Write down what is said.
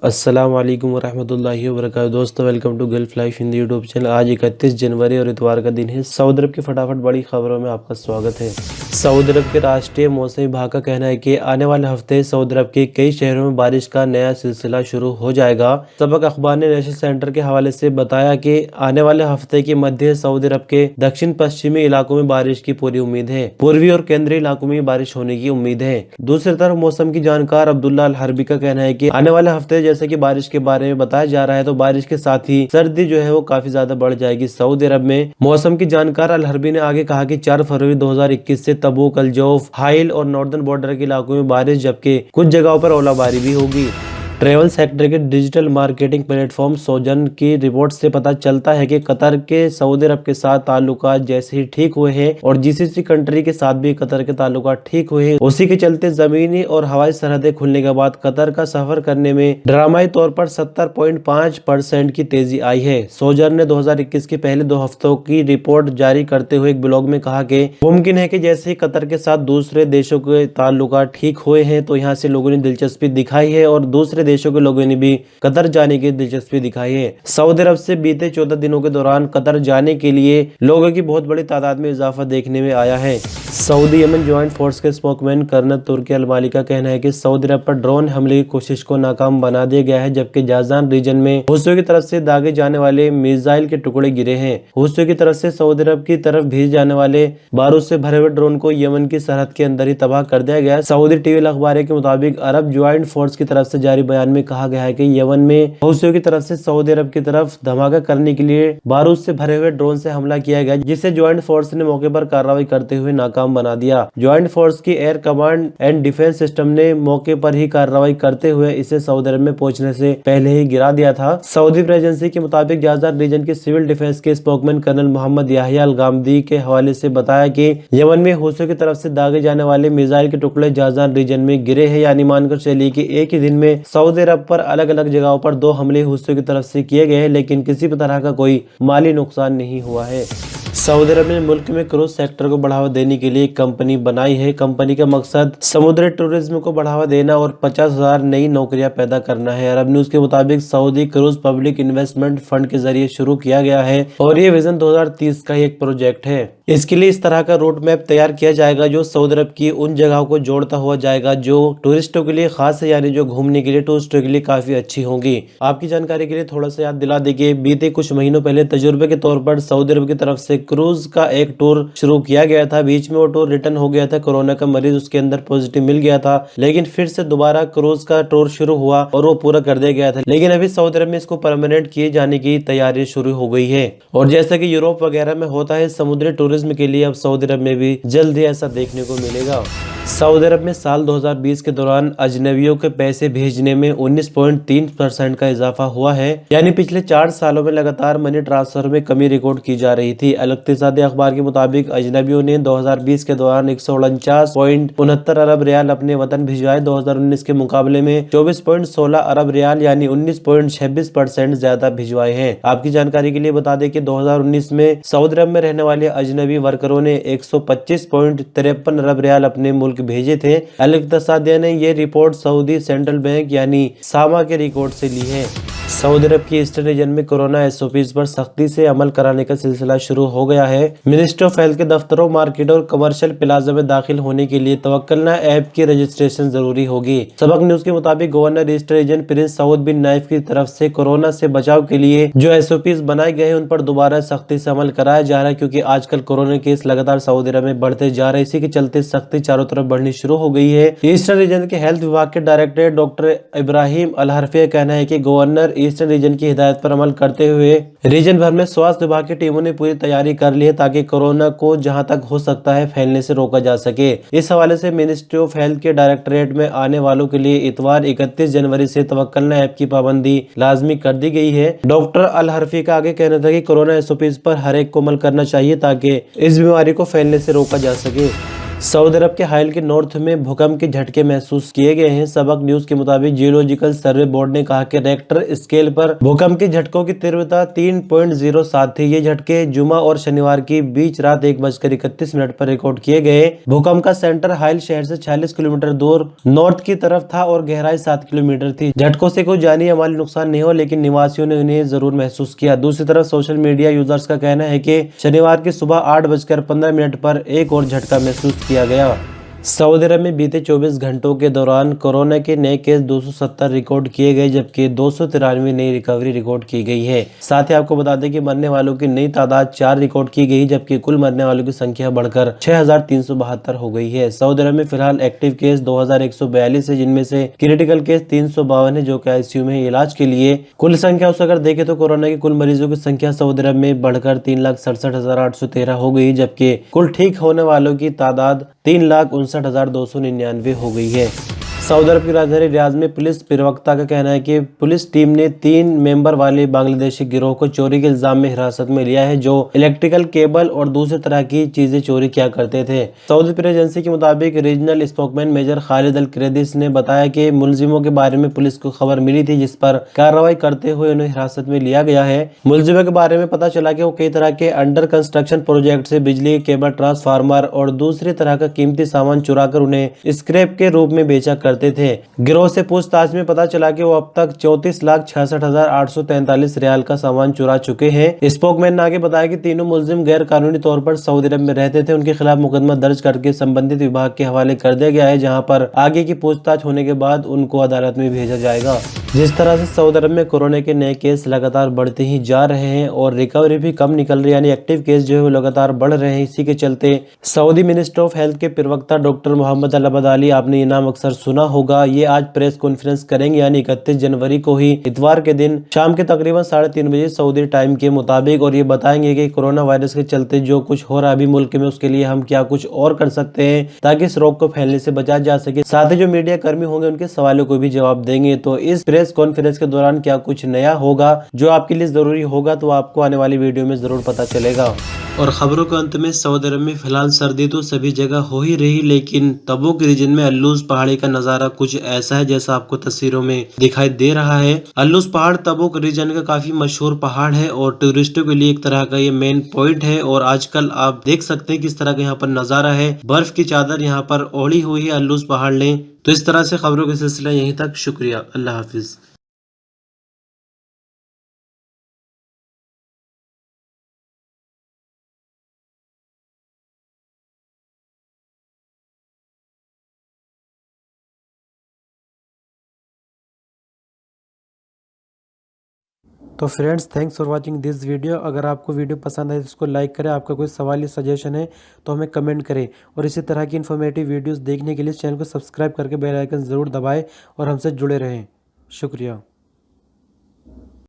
अस्सलाम वालेकुम वरहमतुल्लाहि वबरकातुहू। दोस्तों, welcome to Gulf Life Hindi YouTube channel. आज 31 जनवरी और इतवार का दिन है। सऊदी अरब की फटाफट बड़ी खबरों में आपका स्वागत है। सऊदी अरब के राष्ट्रीय मौसम विभाग का कहना है कि आने वाले हफ्ते सऊदी अरब के कई शहरों में बारिश का नया सिलसिला शुरू हो जाएगा। सबक अखबार ने नेशनल सेंटर के हवाले से बताया कि आने वाले हफ्ते के मध्य सऊदी अरब के दक्षिण पश्चिमी इलाकों में बारिश की पूरी उम्मीद है। पूर्वी और केंद्रीय इलाकों में बारिश होने की उम्मीद है। दूसरी तरफ मौसम की जानकार अब्दुल्ला अल हरबी का कहना है कि आने वाले हफ्ते जैसे कि बारिश के बारे में बताया जा रहा है, तो बारिश के साथ ही सर्दी जो है वो काफी ज्यादा बढ़ जाएगी सऊदी अरब में। मौसम की जानकार अल हरबी ने आगे कहा कि 4 फरवरी 2021 से तबूक, अल जौफ, हाइल और नॉर्दर्न बॉर्डर के इलाकों में बारिश, जबकि कुछ जगहों पर ओलाबारी भी होगी। ट्रेवल सेक्टर के डिजिटल मार्केटिंग प्लेटफॉर्म सोजन की रिपोर्ट से पता चलता है कि कतर के सऊदी अरब के साथ ताल्लुकात जैसे ही ठीक हुए हैं और जीसीसी कंट्री के साथ भी कतर के ताल्लुकात ठीक हुए हैं, उसी के चलते जमीनी और हवाई सरहदें खुलने के बाद कतर का सफर करने में ड्रामाई तौर पर 70.5% की तेजी आई है। सोजन ने 2021 के पहले 2 हफ्तों की रिपोर्ट जारी करते हुए एक ब्लॉग में कहा कि मुमकिन है कि जैसे ही कतर के साथ दूसरे देशों के ताल्लुकात ठीक हुए हैं, तो यहाँ से लोगों ने दिलचस्पी दिखाई है और दूसरे देशों के लोगों ने भी कतर जाने की दिलचस्पी दिखाई है। सऊदी अरब से बीते 14 दिनों के दौरान कतर जाने के लिए लोगों की बहुत बड़ी तादाद में इजाफा देखने में आया है। सऊदी यमन ज्वाइंट फोर्स के स्पोकमैन कर्नल तुर्की अल माली का कहना है कि सऊदी अरब पर ड्रोन हमले की कोशिश को नाकाम बना दिया गया है, जबकि जाजान रीजन में हुस्सों की तरफ से दागे जाने वाले मिसाइल के टुकड़े गिरे हैं। हुस्सों की तरफ से सऊदी अरब की तरफ भेजे जाने वाले बारूद से भरे हुए ड्रोन को यमन की सरहद के अंदर ही तबाह कर दिया गया। सऊदी टीवी अखबार के मुताबिक अरब ज्वाइंट फोर्स की तरफ से जारी बयान में कहा गया है कि यमन में हुस्सों की तरफ से सऊदी अरब की तरफ धमाका करने के लिए बारूद से भरे हुए ड्रोन से हमला किया गया, जिसे ज्वाइंट फोर्स ने मौके पर कार्रवाई करते हुए नाकाम बना दिया। ज्वाइंट फोर्स की air command and defence system ने मौके पर ही कार्रवाई करते हुए इसे सऊदी अरब में पहुंचने से पहले ही गिरा दिया था। सऊदी प्रेस एजेंसी के मुताबिक जाजान रीजन के सिविल डिफेंस के स्पोकमैन कर्नल मोहम्मद याहिया अल गामदी के हवाले से बताया कि यमन में हुस्सों की तरफ से दागे जाने वाले मिसाइल के टुकड़े जाजान रीजन में गिरे हैं। यानी मानकर चलिए कि एक ही दिन में सऊदी अरब पर अलग अलग जगहों पर 2 हमले हुस्सों की तरफ से किए गए हैं, लेकिन किसी भी तरह का कोई माली नुकसान नहीं हुआ है। सऊदी अरब ने मुल्क में क्रूज सेक्टर को बढ़ावा देने के लिए एक कंपनी बनाई है। कंपनी का मकसद समुद्री टूरिज्म को बढ़ावा देना और 50,000 नई नौकरियां पैदा करना है। अरब न्यूज के मुताबिक Saudi cruise public investment fund के जरिए शुरू किया गया है और ये विजन 2030 का एक प्रोजेक्ट है। इसके लिए इस तरह का रोड मैप तैयार किया जाएगा जो सऊदी अरब की उन जगहों को जोड़ता हुआ जाएगा जो टूरिस्टों के लिए खास है, यानी जो घूमने के लिए टूरिस्टों के लिए काफी अच्छी होंगी। आपकी जानकारी के लिए थोड़ा सा याद दिला देंगे, बीते कुछ महीनों पहले तजुर्बे के तौर पर सऊदी अरब की तरफ से क्रूज का एक टूर शुरू किया गया था। बीच में वो टूर रिटर्न हो गया था, कोरोना का मरीज उसके अंदर पॉजिटिव मिल गया था, लेकिन फिर से दोबारा क्रूज का टूर शुरू हुआ और वो पूरा कर दिया गया था। लेकिन अभी सऊदी अरब में इसको परमानेंट किए जाने की तैयारी शुरू हो गई है और जैसा कि यूरोप वगैरह में होता है समुद्री टूरिज्म के लिए अब सऊदी अरब में भी जल्द ही ऐसा देखने को मिलेगा। सऊदी अरब में साल 2020 के दौरान अजनबियों के पैसे भेजने में 19.3% का इजाफा हुआ है, यानी पिछले 4 सालों में लगातार मनी ट्रांसफर में कमी रिकॉर्ड की जा रही थी। अल-इक्तिसादी अखबार के मुताबिक अजनबियों ने 2020 के दौरान 149.69 अरब रियाल अपने वतन भिजवाए। 2019 के मुकाबले में 24.16 अरब रियाल यानी 19.26% ज्यादा भिजवाए हैं। आपकी जानकारी के लिए बता दें कि 2019 में सऊदी अरब में रहने वाले अजनबी वर्करों ने 125.53 अरब रियाल अपने मुल्क भेजे थे। अल-इक्तिसादिया ने ये रिपोर्ट सऊदी सेंट्रल बैंक यानी सामा के रिकॉर्ड से ली है। सऊदी अरब की ईस्टर्न रीजन में कोरोना एसओपीज पर सख्ती से अमल कराने का सिलसिला शुरू हो गया है। मिनिस्ट्री ऑफ हेल्थ के दफ्तरों, मार्केट और कमर्शियल प्लाजा में दाखिल होने के लिए तवक्कलना ऐप की रजिस्ट्रेशन जरूरी होगी। सबक न्यूज के मुताबिक governor eastern region prince Saud bin Naif की तरफ से कोरोना से बचाव के लिए जो एसओपीज बनाए गए हैं उन पर दोबारा सख्ती से अमल कराया जा रहा है, क्योंकि आजकल कोरोना केस लगातार सऊदी अरब में बढ़ते जा रहे हैं। इसी के चलते सख्ती चारों तरफ बढ़नी शुरू हो गई है। ईस्टर्न रीजन के हेल्थ विभाग के डायरेक्टर डॉक्टर इब्राहिम अल हरफी का कहना है कि गवर्नर ईस्टर्न रीजन की हिदायत पर अमल करते हुए रीजन भर में स्वास्थ्य विभाग की टीमों ने पूरी तैयारी कर ली है ताकि कोरोना को जहां तक हो सकता है फैलने से रोका जा सके। इस हवाले से मिनिस्ट्री ऑफ हेल्थ के डायरेक्टरेट में आने वालों के लिए इतवार 31 जनवरी से तवक्कलना ऐप की पाबंदी लाजमी कर दी गई है। डॉक्टर अल हरफी का आगे कहना था कि कोरोना एसओपीज पर हर एक को अमल करना चाहिए ताकि इस बीमारी को फैलने से रोका जा सके। सऊदी अरब के हाइल के नॉर्थ में भूकंप के झटके महसूस किए गए हैं। सबक न्यूज के मुताबिक जियोलॉजिकल सर्वे बोर्ड ने कहा कि रेक्टर स्केल पर भूकंप के झटकों की तीव्रता 3.07 थी। ये झटके जुमा और शनिवार की बीच रात 1:31 पर रिकॉर्ड किए गए। भूकंप का सेंटर हाइल शहर से 40 किलोमीटर दूर नॉर्थ की तरफ था और गहराई 7 किलोमीटर थी। झटकों से कोई जानी या माली नुकसान नहीं हुआ, लेकिन निवासियों ने उन्हें जरूर महसूस किया। दूसरी तरफ सोशल मीडिया यूजर्स का कहना है कि शनिवार की सुबह 8:15 पर एक और झटका महसूस किया गया। सऊदी अरब में बीते 24 घंटों के दौरान कोरोना के नए केस 270 रिकॉर्ड किए गए, जबकि 293 नई रिकवरी रिकॉर्ड की गई है। साथ ही आपको बता दें कि मरने वालों की नई तादाद 4 रिकॉर्ड की गई, जबकि कुल मरने वालों की संख्या बढ़कर 6372 हो गई है। सऊदी अरब में फिलहाल एक्टिव केस 2142 है, जिनमें से क्रिटिकल केस 352 है जो कि आईसीयू में इलाज के लिए। कुल संख्या उस अगर देखें तो कोरोना के कुल मरीजों की संख्या सऊदी अरब में बढ़कर 3,67,813 हो गई, जबकि कुल ठीक होने वालों की तादाद 3,59,299 हो गई है। सऊदी अरब की राजधानी रियाद में पुलिस प्रवक्ता का कहना है कि पुलिस टीम ने 3 मेंबर वाले बांग्लादेशी गिरोह को चोरी के इल्जाम में हिरासत में लिया है, जो इलेक्ट्रिकल केबल और दूसरे तरह की चीजें चोरी किया करते थे। सऊदी प्रेस एजेंसी के मुताबिक रीजनल स्पोकमैन मेजर खालिद अल क्रेदिस ने बताया कि मुलजिमों के बारे में पुलिस को खबर मिली थी, जिस पर कार्रवाई करते हुए उन्हें हिरासत में लिया गया है। मुलजिमों के बारे में पता चला कि वो कई तरह के अंडर कंस्ट्रक्शन प्रोजेक्ट से बिजली के केबल, ट्रांसफार्मर और दूसरी तरह का कीमती सामान चुरा कर उन्हें स्क्रैप के रूप में बेचा करते थे। गिरोह से पूछताछ में पता चला कि वो अब तक 34,66,843 रियाल का सामान चुरा चुके हैं। स्पोकमैन ने आगे बताया कि तीनों मुलजिम गैर कानूनी तौर पर सऊदी अरब में रहते थे। उनके खिलाफ मुकदमा दर्ज करके संबंधित विभाग के हवाले कर दिया गया है, जहां पर आगे की पूछताछ होने के बाद उनको अदालत में भेजा जाएगा। जिस तरह से सऊदी अरब में कोरोना के नए केस लगातार बढ़ते ही जा रहे हैं और रिकवरी भी कम निकल रही है, यानी एक्टिव केस जो है वो लगातार बढ़ रहे हैं। इसी के चलते सऊदी मिनिस्टर ऑफ हेल्थ के प्रवक्ता डॉक्टर मोहम्मद अल अबदाली, आपने ये नाम अक्सर सुना होगा, ये आज प्रेस कॉन्फ्रेंस करेंगे, यानी 31 जनवरी को ही इतवार के दिन शाम के तकरीबन 3:30 बजे सऊदी टाइम के मुताबिक, और ये बताएंगे कि कोरोना वायरस के चलते जो कुछ हो रहा है अभी मुल्क में, उसके लिए हम क्या कुछ और कर सकते हैं ताकि इस रोग को फैलने से बचा जा सके। साथ ही जो मीडिया कर्मी होंगे उनके सवालों को भी जवाब देंगे। तो इस प्रेस कॉन्फ्रेंस के दौरान क्या कुछ नया होगा जो आपके लिए जरूरी होगा, तो आपको आने वाली वीडियो में जरूर पता चलेगा। और खबरों के अंत में सऊदी अरब में फिलहाल सर्दी तो सभी जगह हो ही रही, लेकिन तबूक रीजन में अल्लूज पहाड़ी का नजारा कुछ ऐसा है जैसा आपको तस्वीरों में दिखाई दे रहा है। अल्लूज पहाड़ तबूक रीजन का काफी मशहूर पहाड़ है और टूरिस्टों के लिए एक तरह का ये मेन पॉइंट है। और आजकल आप देख सकते हैं किस तरह का यहाँ पर नजारा है, बर्फ की चादर यहाँ पर ओढ़ी हुई है अल्लूज पहाड़ ने। तो इस तरह से खबरों का सिलसिला यहीं तक। शुक्रिया, अल्लाह हाफिज। तो friends, thanks for watching this video. अगर आपको वीडियो पसंद आए तो इसको लाइक करें। आपका कोई सवाल या सजेशन है तो हमें कमेंट करें, और इसी तरह की इन्फॉर्मेटिव वीडियोस देखने के लिए इस चैनल को सब्सक्राइब करके बेल आइकन ज़रूर दबाएं और हमसे जुड़े रहें। शुक्रिया।